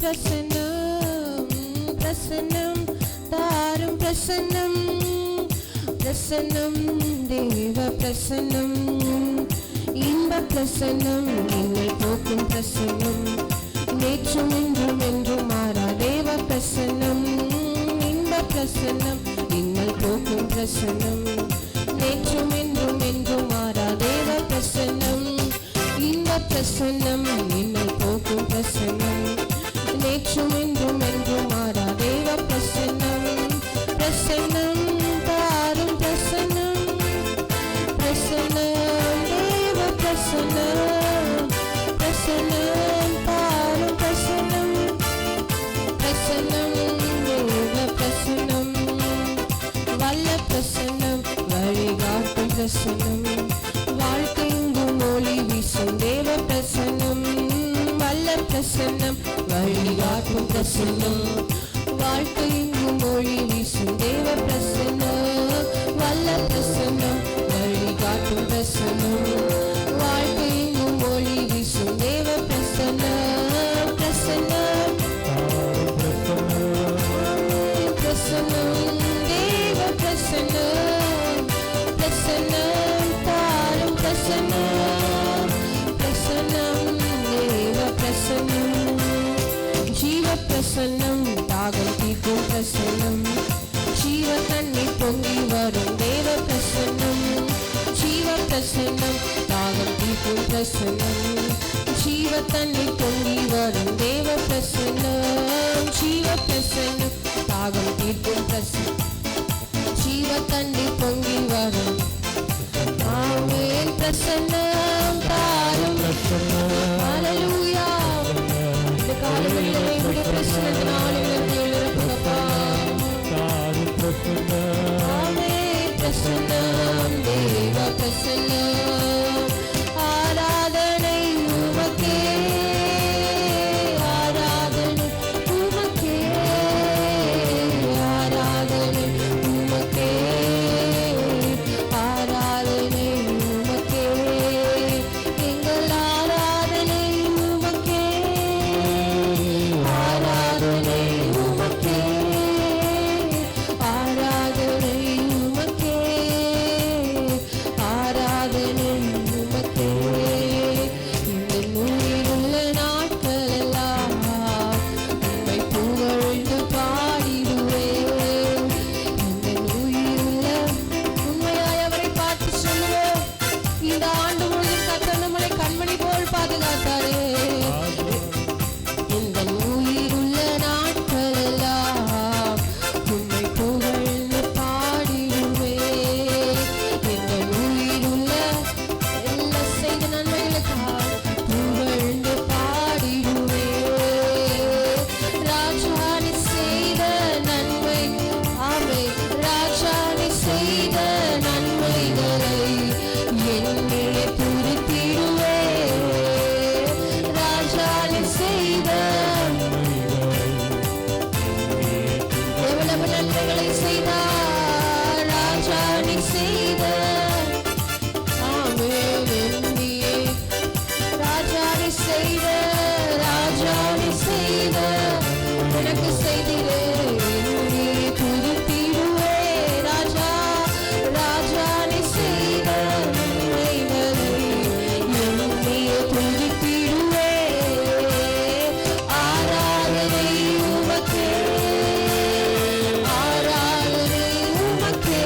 பிரசன்னம் பிரசன்னம் தாரும் பிரசன்னம் பிரசன்னம் தேவ பிரசன்னம் இன்ப பிரசன்னம் என்னை போக்கும் பிரசன்னம் நேற்றும் இன்றும் என்றும் மாறா தேவ பிரசன்னம் இன்ப பிரசன்னம் என்னை போக்கும் பிரசன்னம் நேற்றும் இன்றும் என்றும் மாறா தேவ பிரசன்னம் இன்ப பிரசன்னம் என்னை போக்கும் பிரசன்னம் நேற்றும் இன்றும் என்றும் மாறா தேவ பிரசன்னம் பிரசன்னம் தாரும் பிரசன்னம் பிரசன்னம் தேவ பிரசன்னம் பிரசன்னம் தாரும் பிரசன்னம் பிரசன்னம் தேவ பிரசன்னம் வல்ல பிரசன்னம் வழிகாட்டும் பிரசன்னம் வாழ்க்கைங்கும் ஒளி வீசும் தேவ பிரசன்னம் வல்ல பிரசன்னம் வழிகாட்டும் பிரசன்னம் வாழ்க்கைங்கும் ஒளி வீசும் தேவ பிரசன்னம் வல்ல பிரசன்னம் வழிகாட்டும் பிரசன்னம் வாழ்க்கைங்கும் ஒளி வீசும் தேவ பிரசன்னம் பிரசன்னம் பிரசன்னம் தேவ பிரசன்னம் பிரசன்னம் தாரும் பிரசன்னம் பிரசன்னம் தேவ பிரசன்னம் ஜீவ பிரசன்னம் தாகம் தீர்க்கும் பிரசன்னம் ஜீவ தண்ணீர் பொங்கி வரும் தேவ பிரசன்னம் ஜீவ பிரசன்னம் தாகம் தீர்க்கும் பிரசன்னம் ஜீவ தண்ணீர் பொங்கி வரும் தேவ பிரசன்னம் ஜீவ பிரசன்னம் தாகம் தீர்க்கும் பிரசன்னம் ஜீவ தண்ணீர் பொங்கி வரும் ஆமென் பிரசன்னம் தாரும் ஹல்லேலூயா இந்த காலங்களிலே உம்முடைய பிரசன்னத்தினால் எங்களை நிரப்புங்கப்பா தாரும் பிரசன்னம் ஆமென் பிரசன்னம் தேவ பிரசன்னம் ஆராதனை உமக்கே ஆராதனை உமக்கே ஆராதனை உமக்கே ஆராதனை உமக்கே எங்கள் ஆராதனை உமக்கே ஆராதனை உமக்கே ஆராதனை உமக்கே ஆராதனை உமக்கே இந்த உயிருள்ள நாட்கள் எல்லாம் உம்மை புகழ்ந்து பாடிடுவேன் இந்த உயிருள்ள உண்மையாய் அவரை பார்த்து சொல்லுவோம் இந்த ஆண்டு முழுவதும் கர்த்தர் நம்மளை கண்மணி போல் பாதுகாத்தாரே இந்த உயிருள்ள நாட்கள் எல்லாம் உம்மை புகழ்ந்து பாடிடுவேன் இந்த உயிருள்ள எல்லா செய்த நன்மைகளுக்காக புகழ்ந்து பாடிடுவேன் ராஜானி செய்த நன்மை ஆமே ராஜானி செய்த நன்மைகளை என்னிலே துதித்திடுவேன் ராஜானி செய்த எவ்வளவு நன்மைகளை செய்தார் ராஜானி செய்த ஆமென் என்னையே ராஜானி செய்த எனக்கு செய்திரே என்னையே துதித்திடுவே ராஜா ராஜானி செய்த நன்மைகளை என்னையே துதித்திடுவே ஆராதனை உமக்கே ஆராதனை உமக்கே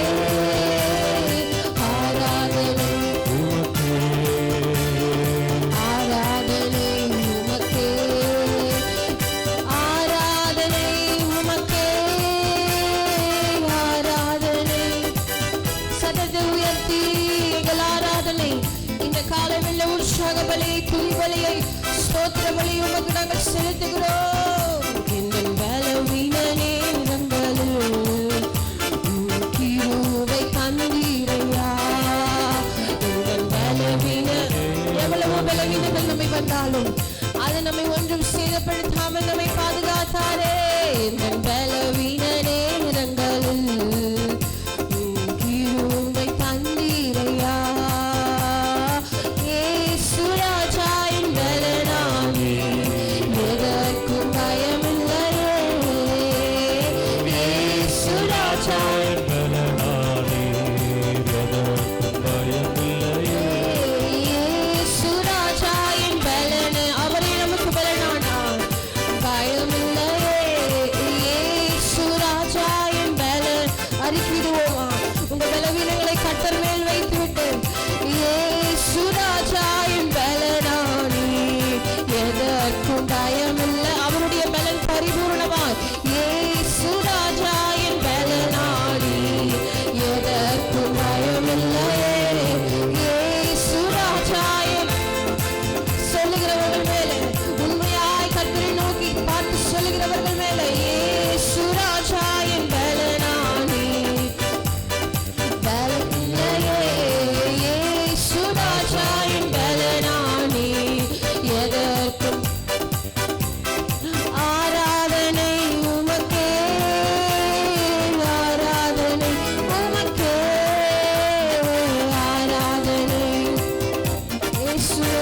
ஆராதனை ஆராதனை உமக்கே ஆராதனை உமக்கே ஆராதனை சத்தத்தை உயர்த்தி எங்கள் ஆராதனை இந்த காலமெல்ல உற்சாக பலி துதி பலியை ஸ்தோத்திர பலி உமக்கு நாங்கள் செலுத்துகிறோம் இந்த பலவீன நேரங்களில் கிருபை தந்தீரையா எங்கள் பலவீன எவ்வளவோ பலவீனங்கள் நம்மை வந்தாலும் அது நம்மை ஒன்றும் சேதப்படுத்தாமல் நம்மை பாதுகாத்தாரே இந்த பலவீன நேரங்களில் கிருபை தந்தீரையா ஏசு ராஜா என் பலனாமே எதற்கும் பய ராஜா இயேசு ராஜா என் பலன், அவரே நமக்கு பலனானார், பயமில்லையே. இயேசு ராஜா என் பலன். அறிக்கையிடுவோமா? உங்க பலவீனங்களை கர்த்தர் மேல் வைத்துவிட்டு, இயேசு ராஜா என் பலனானி, எதற்கும் பயமில்லை. அவருடைய பலன் பரிபூர்ணமாய். இயேசு ராஜா என் பலனானி, எதற்கும் பயமில்லையே. இயேசு ராஜா என் சொல்லுகிறவர்கள் மேலே, உண்மையாய் கர்த்தரை நோக்கி பார்த்து சொல்லுகிறவர்கள் மேலே, இயேசு ராஜா என் பலனானி, பலனில்லையே. இயேசு ராஜா என் பலனானி, எதற்கும் ஆராதனை உமக்கே, ஆராதனை உமக்கே, ஆராதனை இயேசுவே,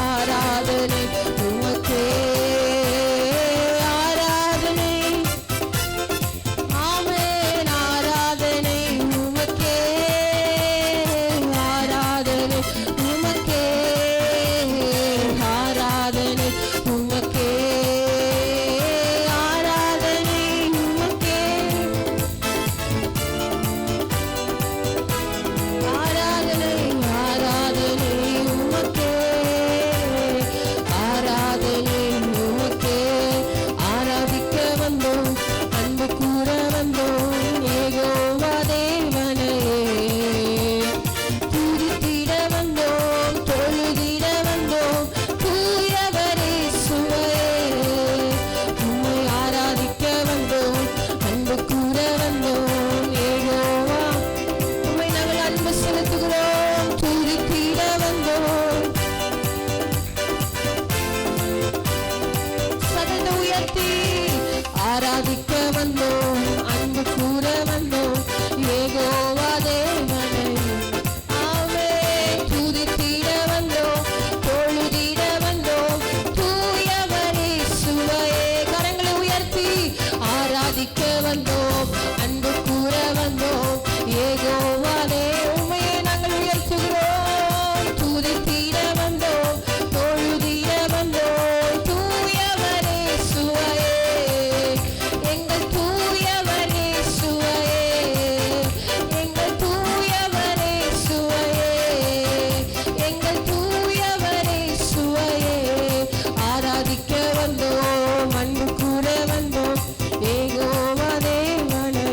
ஆராதனை உமக்கே, ஆராதனை ஆமென், ஆராதனை உமக்கே, ஆராதனை உமக்கே, ஆராதனை உமக்கே, ஆராதனை உமக்கே, ஆராதனை ஆராதனை உமக்கே, ஆராதனை உமக்கே. ஆராதிக்க வந்தோம், அன்பு கூற வந்தோம், யெகோவா தேவனையே. துதித்திட வந்தோம், தொழுதிட வந்தோம், தூயவரே சுவையே. உம்மை ஆராதிக்க வந்தோம், அன்பு கூற வந்தோம், யெகோவா. உம்மை நாங்கள் அன்பு செலுத்துகிறோம், துதித்திட வந்தோம். சதத்தை உயர்த்தி ஆராதிக்க வந்தோம், அன்பு கூற வந்தோம், யெகோவா தேவனை. ஆமென். துதித்திட வந்தோம், தொழுதிட வந்தோம், தூயவரே சுவையே. கரங்களை உயர்த்தி ஆராதிக்க வந்தோம், அன்பு கூற வந்தோம், யெகோவா தேவனை. உம்மையே நாங்கள் உயர்த்துகிறோம், துதித்திட வந்தோம், தொழுதிட வந்தோம், தூயவரே சுவையே. எங்கள் தூயவரே சுவையே, எங்கள் தூயவரே சுவையே, எங்கள் தூயவரே சுவையே. ஆராதிக்க வந்தோம், அன்பு கூற வந்தோம், யெகோவா தேவனை.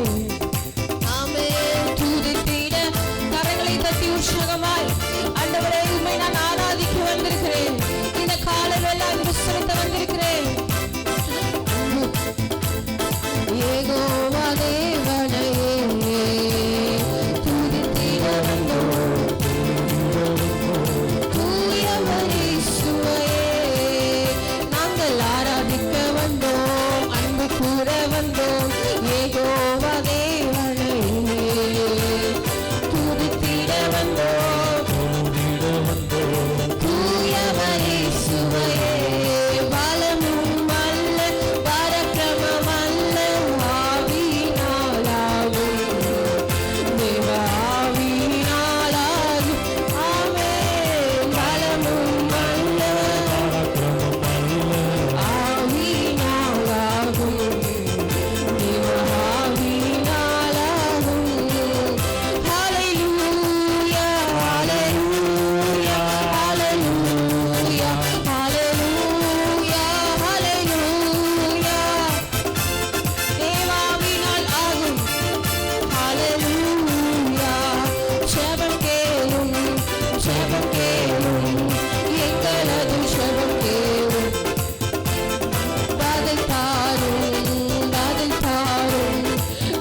ஆமென். துதித்திட கரங்களை தட்டி உற்சாகமாய், ஆண்டவரே உம்மை நான் ஆராதிக்க வந்திருக்கிறேன், இந்த காலையில் அன்பு செலுத்த வந்திருக்கிறேன். யெகோவா தேவனையே, துதித்திட வந்தோம், தூயவரே சுவையே. நாங்கள் ஆராதிக்க வந்தோம், அன்பு கூற வந்தோம், யெகோவா தேவனையே. துதித்திட வந்தோம், தூயவரே சுவையே. பலமும் அல்ல, பராக்கிரமம் அல்ல, ஆவியினாலாகும், தேவ ஆவியினாலாகும். ஆமென். பலமும் அல்ல, ஆவியினாலாகும், தேவ ஆவியினாலாகும். ஹல்லேலூயா, ஹல்லேலூயா, ஹல்லேலூயா, ஹல்லேலூயா, ஹல்லேலூயா. தேவாவினால் ஆகும். ஹல்லேலூயா. ஜெபம் கேளும், ஜெபம் கேளும், எங்களது ஜெபம் கேளும். பதில் தாரும், பதில் தாரும்,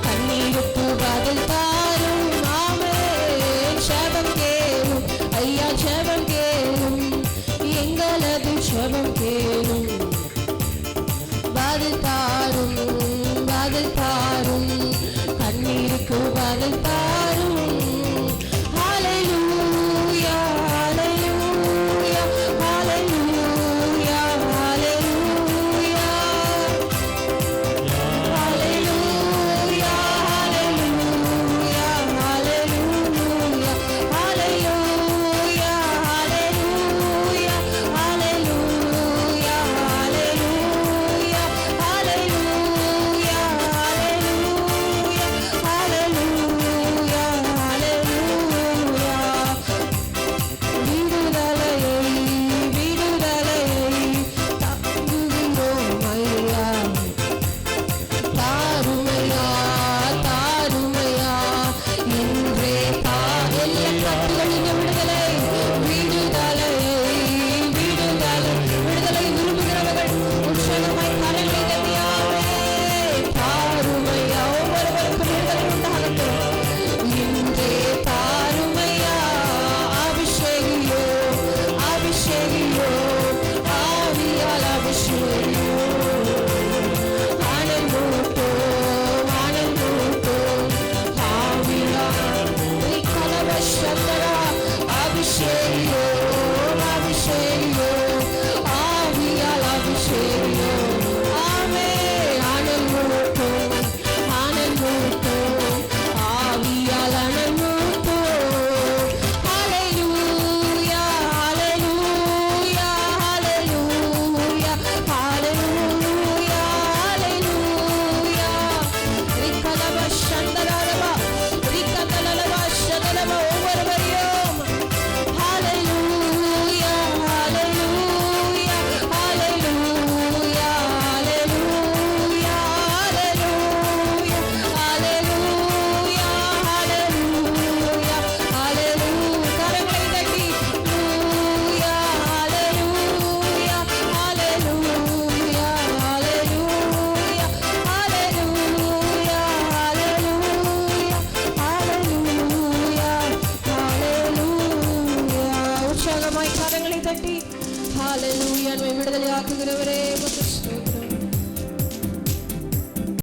கண்ணீருக்கு பதில் தாரும். ஆமென். ஜெபம் கேளும் ஐயா, ஜெபம் கேளும், எங்களது ஜெபம் கேளும். பதில் தாரும், பதில் தாரும், கண்ணீருக்கு பதில் தாரும். ஹல்லேலூயா, ஹல்லேலூயா, ஹல்லேலூயா, ஹல்லேலூயா. ஹல்லேலூயா, உற்சாகமாய் கரங்களை தட்டி ஹalleluya நம்மை விடுதலையாக்குகிறவரே உமக்கு ஸ்தோத்திரம்.